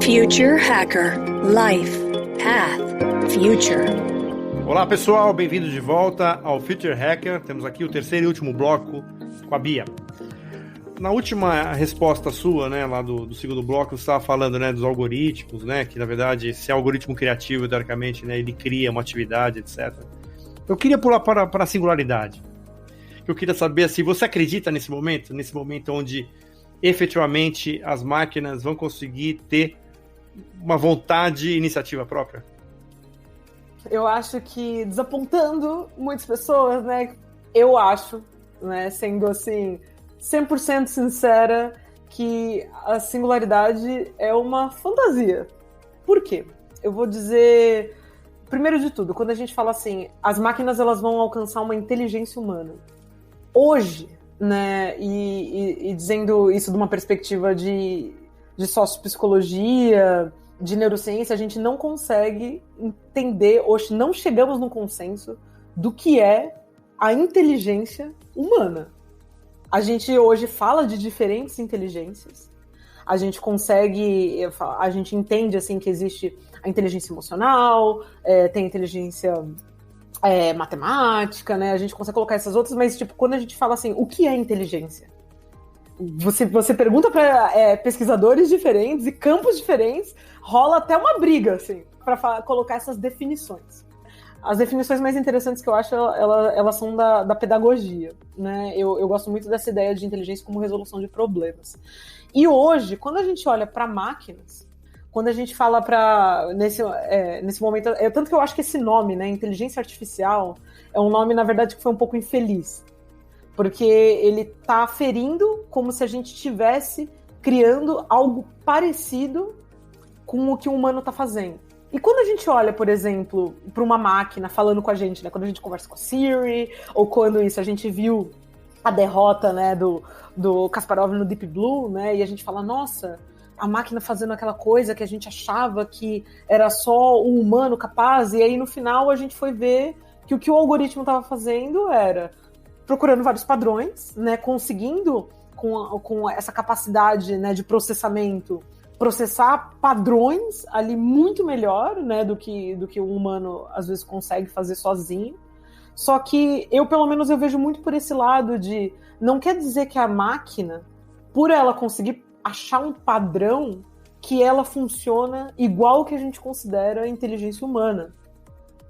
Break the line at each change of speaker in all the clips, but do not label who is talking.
Future Hacker Life Path Future.
Olá pessoal, bem-vindos de volta ao Future Hacker. Temos aqui o terceiro e último bloco com a Bia. Na última resposta sua, né, lá do segundo bloco, você estava falando, né, dos algoritmos, né, que na verdade, se é algoritmo criativo, teoricamente, né, ele cria uma atividade, etc. Eu queria pular para a singularidade. Eu queria saber se você acredita nesse momento onde efetivamente as máquinas vão conseguir ter uma vontade e iniciativa própria.
Eu acho que, desapontando muitas pessoas, né, eu acho, né, sendo assim 100% sincera, que a singularidade é uma fantasia. Por quê? Eu vou dizer, primeiro de tudo, quando a gente fala assim, as máquinas elas vão alcançar uma inteligência humana. Hoje, né, e dizendo isso de uma perspectiva de sociopsicologia, de neurociência, a gente não consegue entender, hoje não chegamos num consenso do que é a inteligência humana. A gente hoje fala de diferentes inteligências, a gente entende assim que existe a inteligência emocional, tem a inteligência matemática, né? A gente consegue colocar essas outras, mas tipo, quando a gente fala assim, o que é inteligência? Você pergunta para pesquisadores diferentes e campos diferentes, rola até uma briga, assim, para colocar essas definições. As definições mais interessantes que eu acho, elas são da pedagogia, né? Eu gosto muito dessa ideia de inteligência como resolução de problemas. E hoje, quando a gente olha para máquinas, quando a gente fala nesse momento, tanto que eu acho que esse nome, né, inteligência artificial, é um nome, na verdade, que foi um pouco infeliz. Porque ele está aferindo como se a gente estivesse criando algo parecido com o que o humano está fazendo. E quando a gente olha, por exemplo, para uma máquina falando com a gente, né, quando a gente conversa com a Siri, ou quando a gente viu a derrota, né, do Kasparov no Deep Blue, né, e a gente fala, nossa, a máquina fazendo aquela coisa que a gente achava que era só um humano capaz, e aí no final a gente foi ver que o que o algoritmo estava fazendo era procurando vários padrões, né, conseguindo, com essa capacidade, né, de processamento, processar padrões ali muito melhor, né, do que o humano às vezes consegue fazer sozinho. Só que pelo menos eu vejo muito por esse lado de, não quer dizer que a máquina, por ela conseguir achar um padrão, que ela funciona igual que a gente considera a inteligência humana.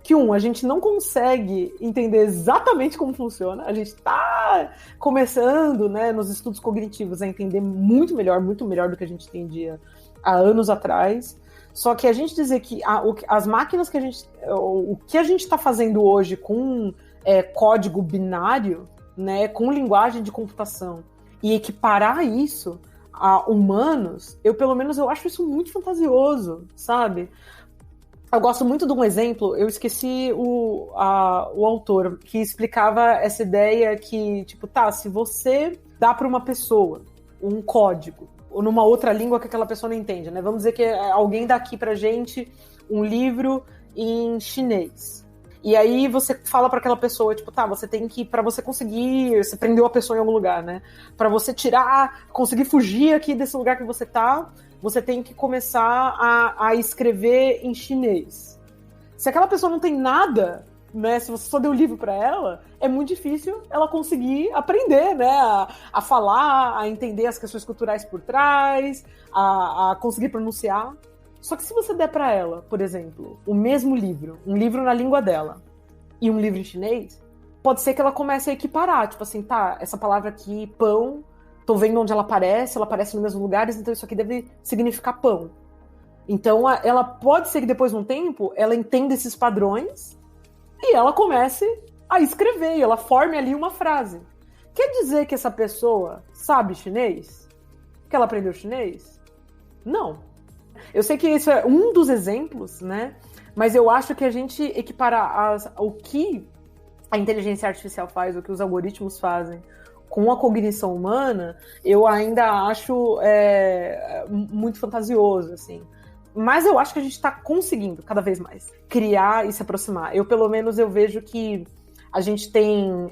Que a gente não consegue entender exatamente como funciona, a gente está começando, né, nos estudos cognitivos a entender muito melhor do que a gente entendia há anos atrás, só que a gente dizer que as máquinas o que a gente está fazendo hoje com código binário, né, com linguagem de computação, e equiparar isso a humanos, pelo menos eu acho isso muito fantasioso, sabe? Eu gosto muito de um exemplo, eu esqueci o autor, que explicava essa ideia que, tipo, se você dá para uma pessoa um código, ou numa outra língua que aquela pessoa não entende, né? Vamos dizer que alguém dá aqui pra gente um livro em chinês. E aí você fala para aquela pessoa, tipo, você tem que, para você conseguir, você prendeu a pessoa em algum lugar, né? Para você conseguir fugir aqui desse lugar que você tá, você tem que começar a escrever em chinês. Se aquela pessoa não tem nada, né, se você só deu o livro para ela, é muito difícil ela conseguir aprender, né, a falar, a entender as questões culturais por trás, a conseguir pronunciar. Só que se você der para ela, por exemplo, o mesmo livro, um livro na língua dela e um livro em chinês, pode ser que ela comece a equiparar, tipo assim, essa palavra aqui, pão, tô vendo onde ela aparece nos mesmos lugares, então isso aqui deve significar pão. Então, ela pode ser que depois de um tempo, ela entenda esses padrões e ela comece a escrever, e ela forme ali uma frase. Quer dizer que essa pessoa sabe chinês? Que ela aprendeu chinês? Não. Eu sei que isso é um dos exemplos, né? Mas eu acho que a gente equiparar o que a inteligência artificial faz, o que os algoritmos fazem, com a cognição humana, eu ainda acho muito fantasioso, assim. Mas eu acho que a gente está conseguindo, cada vez mais, criar e se aproximar. Pelo menos, eu vejo que a gente tem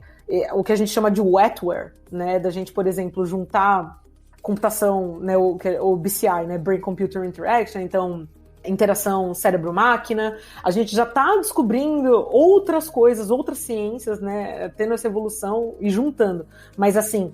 o que a gente chama de wetware, né? Da gente, por exemplo, juntar computação, né, o BCI, né, Brain Computer Interaction, então interação cérebro-máquina. A gente já está descobrindo outras coisas, outras ciências, né, tendo essa evolução e juntando. Mas, assim,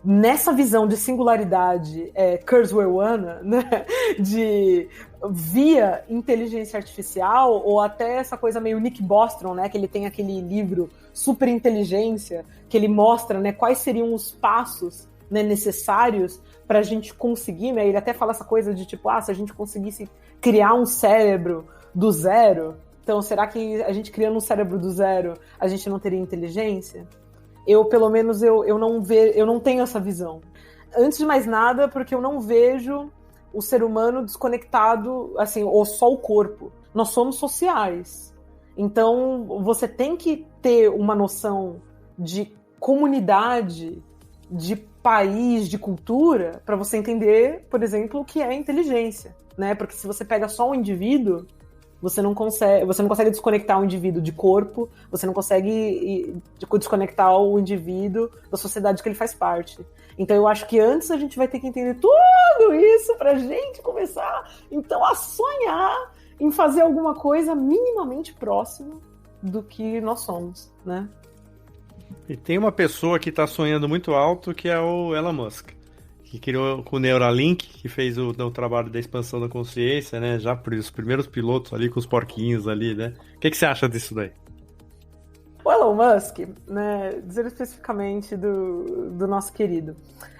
nessa visão de singularidade Kurzweiliana, né, de via inteligência artificial, ou até essa coisa meio Nick Bostrom, né, que ele tem aquele livro Super Inteligência, que ele mostra, né, quais seriam os passos, né, necessários para a gente conseguir, né, ele até fala essa coisa de tipo, se a gente conseguisse criar um cérebro do zero, então será que a gente criando um cérebro do zero, a gente não teria inteligência? Eu, pelo menos, eu não tenho essa visão. Antes de mais nada, porque eu não vejo o ser humano desconectado, assim, ou só o corpo. Nós somos sociais. Então, você tem que ter uma noção de comunidade, de país, de cultura, para você entender, por exemplo, o que é inteligência, né? Porque se você pega só um indivíduo, você não consegue desconectar o indivíduo de corpo, você não consegue desconectar o indivíduo da sociedade que ele faz parte. Então eu acho que antes a gente vai ter que entender tudo isso pra gente começar, então, a sonhar em fazer alguma coisa minimamente próxima do que nós somos, né?
E tem uma pessoa que está sonhando muito alto, que é o Elon Musk, que criou com o Neuralink, que fez o trabalho da expansão da consciência, né? Já para os primeiros pilotos ali, com os porquinhos ali, né? O que você acha disso daí?
O Elon Musk, né, dizer especificamente do nosso querido,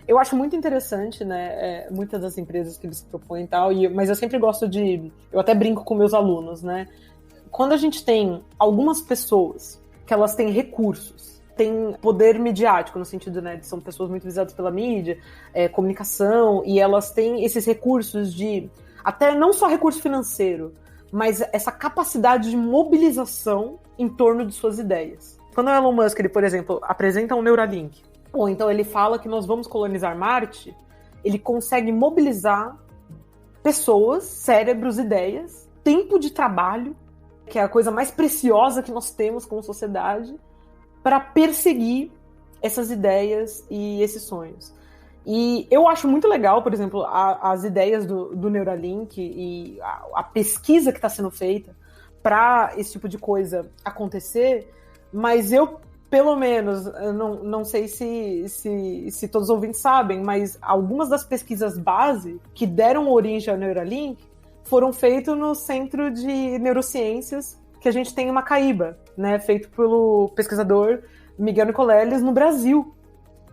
eu acho muito interessante, né, muitas das empresas que ele se propõe e tal, mas eu sempre gosto eu até brinco com meus alunos, né, quando a gente tem algumas pessoas que elas têm recursos, têm poder midiático, no sentido, né, de são pessoas muito visadas pela mídia, comunicação, e elas têm esses recursos até não só recurso financeiro, mas essa capacidade de mobilização em torno de suas ideias. Quando o Elon Musk, ele, por exemplo, apresenta um Neuralink, ou então ele fala que nós vamos colonizar Marte, ele consegue mobilizar pessoas, cérebros, ideias, tempo de trabalho, que é a coisa mais preciosa que nós temos como sociedade, para perseguir essas ideias e esses sonhos. E eu acho muito legal, por exemplo, as ideias do Neuralink e a pesquisa que está sendo feita para esse tipo de coisa acontecer, mas eu, pelo menos, não sei se todos os ouvintes sabem, mas algumas das pesquisas base que deram origem ao Neuralink foram feitas no Centro de Neurociências que a gente tem em Macaíba, né, feito pelo pesquisador Miguel Nicoleles no Brasil,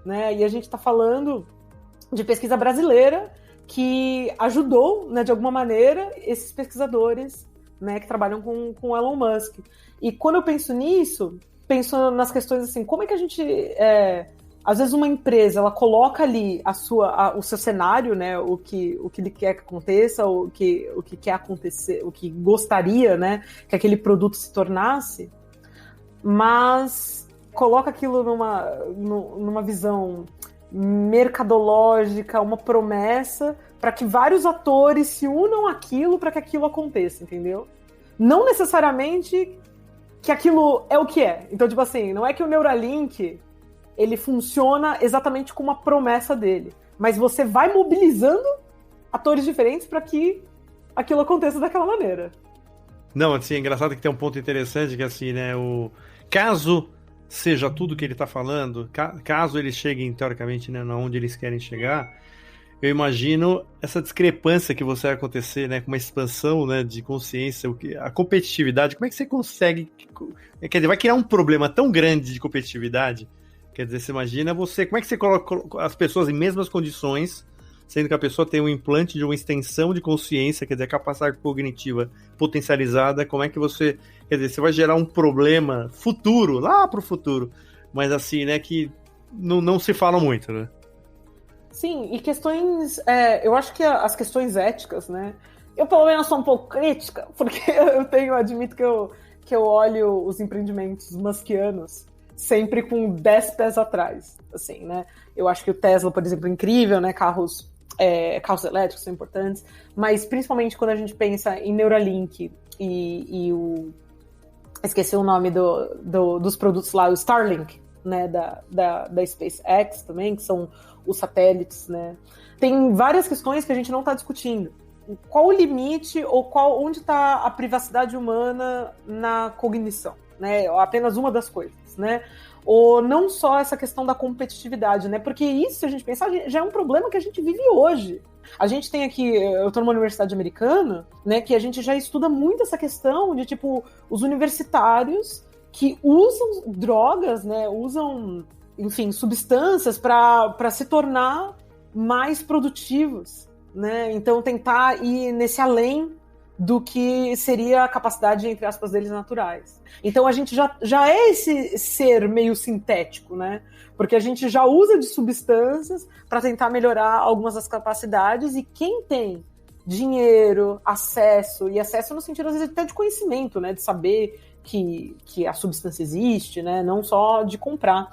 né, e a gente está falando de pesquisa brasileira que ajudou, né, de alguma maneira, esses pesquisadores, né, que trabalham com Elon Musk. E quando eu penso nisso, penso nas questões assim, como é que a gente... às vezes uma empresa, ela coloca ali o seu cenário, né, o que ele quer que aconteça, o que quer acontecer, o que gostaria, né, que aquele produto se tornasse, mas coloca aquilo numa visão mercadológica, uma promessa para que vários atores se unam àquilo para que aquilo aconteça, entendeu? Não necessariamente que aquilo é o que é. Então, tipo assim, não é que o Neuralink ele funciona exatamente como a promessa dele, mas você vai mobilizando atores diferentes para que aquilo aconteça daquela maneira.
Não, assim, é engraçado que tem um ponto interessante que, assim, né, caso seja tudo que ele está falando, caso eles cheguem, teoricamente, né, onde eles querem chegar, eu imagino essa discrepância que vai acontecer, né, com uma expansão, né, de consciência, a competitividade, como é que você consegue... Quer dizer, vai criar um problema tão grande de competitividade, quer dizer, você imagina como é que você coloca as pessoas em mesmas condições, sendo que a pessoa tem um implante de uma extensão de consciência, quer dizer, a capacidade cognitiva potencializada, como é que você... Quer dizer, você vai gerar um problema futuro, lá pro futuro, mas assim, né, que não se fala muito, né?
Sim, e questões... eu acho que as questões éticas, né? Eu, pelo menos, sou um pouco crítica, porque eu admito que eu olho os empreendimentos muskianos sempre com 10 pés atrás, assim, né? Eu acho que o Tesla, por exemplo, é incrível, né? Carros elétricos são importantes, mas principalmente quando a gente pensa em Neuralink e esqueci o nome dos produtos lá, o Starlink, né, da SpaceX também, que são os satélites, né? Tem várias questões que a gente não está discutindo. Qual o limite ou onde está a privacidade humana na cognição, né? Apenas uma das coisas, né? Ou não só essa questão da competitividade, né? Porque isso, se a gente pensar, já é um problema que a gente vive hoje. A gente tem aqui, eu estou numa universidade americana, né, que a gente já estuda muito essa questão de, tipo, os universitários que usam drogas, né, usam, enfim, substâncias para se tornar mais produtivos, né? Então tentar ir nesse além do que seria a capacidade, entre aspas, deles naturais. Então a gente já é esse ser meio sintético, né? Porque a gente já usa de substâncias para tentar melhorar algumas das capacidades, e quem tem dinheiro, acesso, e acesso no sentido, às vezes, até de conhecimento, né? De saber que a substância existe, né? Não só de comprar.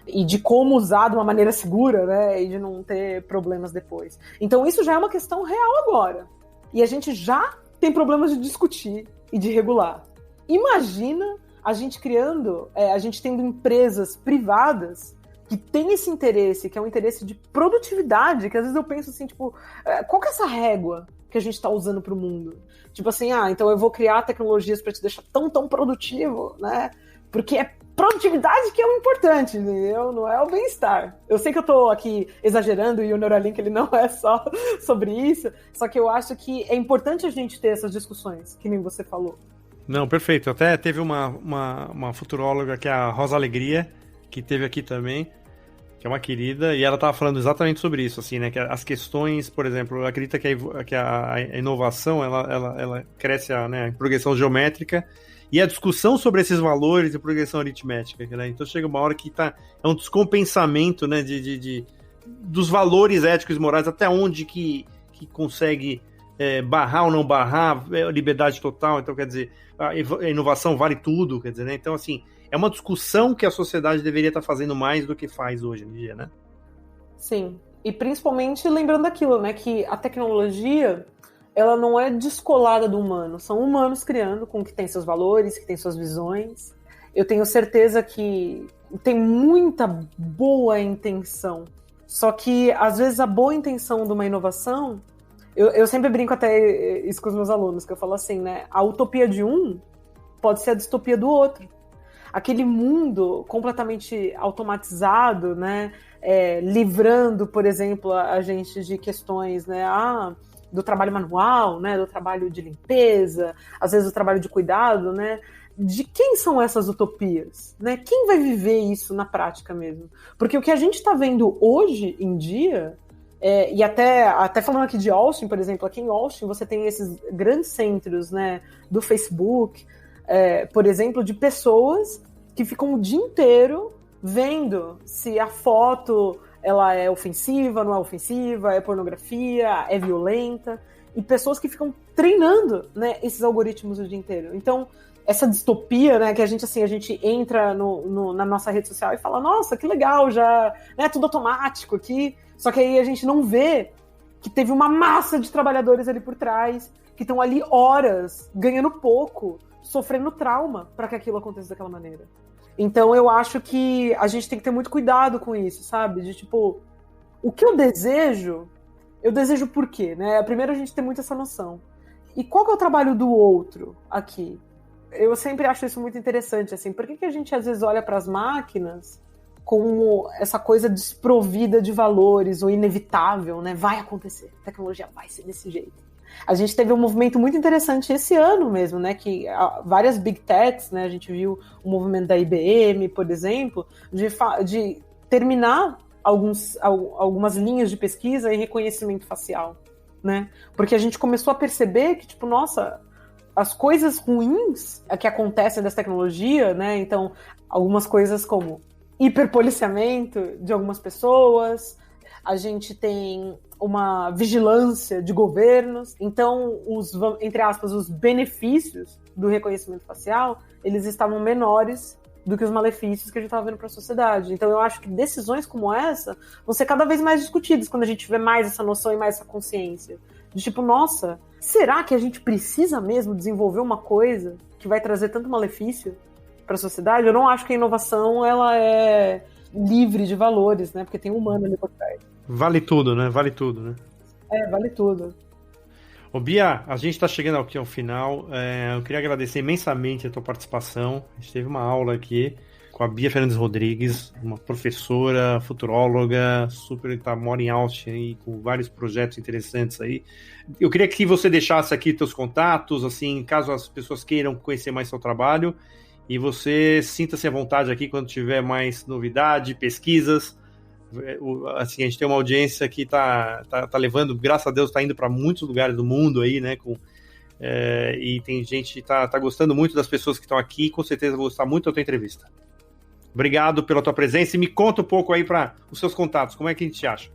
E de como usar de uma maneira segura, né? E de não ter problemas depois. Então isso já é uma questão real agora. E a gente já tem problemas de discutir e de regular. Imagina a gente criando, a gente tendo empresas privadas que têm esse interesse, que é um interesse de produtividade, que às vezes eu penso assim, tipo, qual que é essa régua que a gente está usando para o mundo? Tipo assim, então eu vou criar tecnologias para te deixar tão produtivo, né? Porque é produtividade que é o importante, entendeu? Não é o bem-estar. Eu sei que eu tô aqui exagerando e o Neuralink ele não é só sobre isso, só que eu acho que é importante a gente ter essas discussões, que nem você falou.
Não, perfeito. Até teve uma futuróloga, que é a Rosa Alegria, que teve aqui também, que é uma querida, e ela estava falando exatamente sobre isso, assim, né? Que as questões, por exemplo, acredita que a inovação, ela cresce em progressão geométrica, e a discussão sobre esses valores e progressão aritmética, né? Então chega uma hora que é um descompensamento, né, dos valores éticos e morais, até onde que consegue barrar ou não barrar, liberdade total. Então, quer dizer, a inovação vale tudo, quer dizer, né? Então, assim, é uma discussão que a sociedade deveria estar fazendo mais do que faz hoje em dia, né?
Sim, e principalmente lembrando aquilo, né, que a tecnologia, ela não é descolada do humano, são humanos criando, com que tem seus valores, que tem suas visões. Eu tenho certeza que tem muita boa intenção, só que às vezes a boa intenção de uma inovação, eu sempre brinco até isso com os meus alunos, que eu falo assim, né, a utopia de um pode ser a distopia do outro. Aquele mundo completamente automatizado, né, livrando, por exemplo, a gente de questões, né, do trabalho manual, né, do trabalho de limpeza, às vezes do trabalho de cuidado, né, de quem são essas utopias, né? Quem vai viver isso na prática mesmo? Porque o que a gente está vendo hoje em dia, e até falando aqui de Austin, por exemplo, aqui em Austin você tem esses grandes centros, né, do Facebook, por exemplo, de pessoas que ficam o dia inteiro vendo se a foto ela é ofensiva, não é ofensiva, é pornografia, é violenta, e pessoas que ficam treinando, né, esses algoritmos o dia inteiro. Então, essa distopia, né, que a gente entra na nossa rede social e fala, nossa, que legal, já é tudo automático aqui, só que aí a gente não vê que teve uma massa de trabalhadores ali por trás, que estão ali horas, ganhando pouco, sofrendo trauma para que aquilo aconteça daquela maneira. Então eu acho que a gente tem que ter muito cuidado com isso, sabe? De tipo, o que eu desejo por quê, né? Primeiro a gente tem muito essa noção. E qual que é o trabalho do outro aqui? Eu sempre acho isso muito interessante, assim. Por que a gente às vezes olha para as máquinas como essa coisa desprovida de valores, ou inevitável, né? Vai acontecer, a tecnologia vai ser desse jeito. A gente teve um movimento muito interessante esse ano mesmo, né, que várias big techs, né, a gente viu o movimento da IBM, por exemplo, de terminar algumas linhas de pesquisa em reconhecimento facial, né, porque a gente começou a perceber que, tipo, nossa, as coisas ruins que acontecem dessa tecnologia, né, então, algumas coisas como hiperpoliciamento de algumas pessoas, a gente tem uma vigilância de governos, então, entre aspas, os benefícios do reconhecimento facial, eles estavam menores do que os malefícios que a gente estava vendo para a sociedade. Então, eu acho que decisões como essa vão ser cada vez mais discutidas quando a gente tiver mais essa noção e mais essa consciência. De tipo, nossa, será que a gente precisa mesmo desenvolver uma coisa que vai trazer tanto malefício? para a sociedade, eu não acho que a inovação ela é livre de valores, né? Porque tem humano ali por trás.
Vale tudo, né? Vale tudo, né?
Vale tudo.
Ô Bia, a gente está chegando aqui ao final. Eu queria agradecer imensamente a tua participação. A gente teve uma aula aqui com a Bia Fernandes Rodrigues, uma professora, futuróloga, mora em Austin aí, com vários projetos interessantes aí. Eu queria que você deixasse aqui teus contatos, assim, caso as pessoas queiram conhecer mais seu trabalho, e você sinta-se à vontade aqui quando tiver mais novidade, pesquisas. Assim, a gente tem uma audiência que tá levando, graças a Deus, tá indo para muitos lugares do mundo aí, né, e tem gente que tá gostando muito das pessoas que estão aqui, com certeza vou gostar muito da tua entrevista. Obrigado pela tua presença e me conta um pouco aí para os seus contatos, como é que a gente te acha?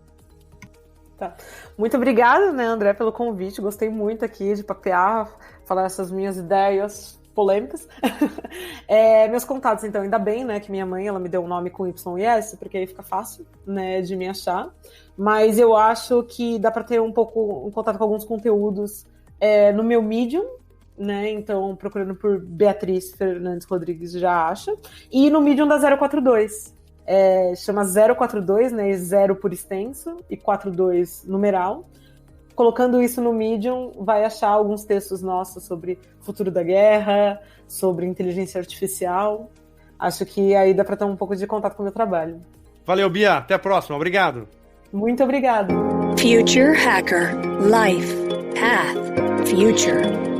Tá. Muito obrigada, né, André, pelo convite, gostei muito aqui de papear, falar essas minhas ideias polêmicas. Meus contatos, então, ainda bem, né, que minha mãe, ela me deu um nome com Y e S, porque aí fica fácil, né, de me achar, mas eu acho que dá para ter um contato com alguns conteúdos no meu Medium, né, então procurando por Beatriz Fernandes Rodrigues já acha, e no Medium da 042, chama 042, né, 0 por extenso e 42 numeral. Colocando isso no Medium, vai achar alguns textos nossos sobre futuro da guerra, sobre inteligência artificial. Acho que aí dá para ter um pouco de contato com o meu trabalho.
Valeu, Bia. Até a próxima. Obrigado.
Muito obrigada.
Future Hacker. Life. Path. Future.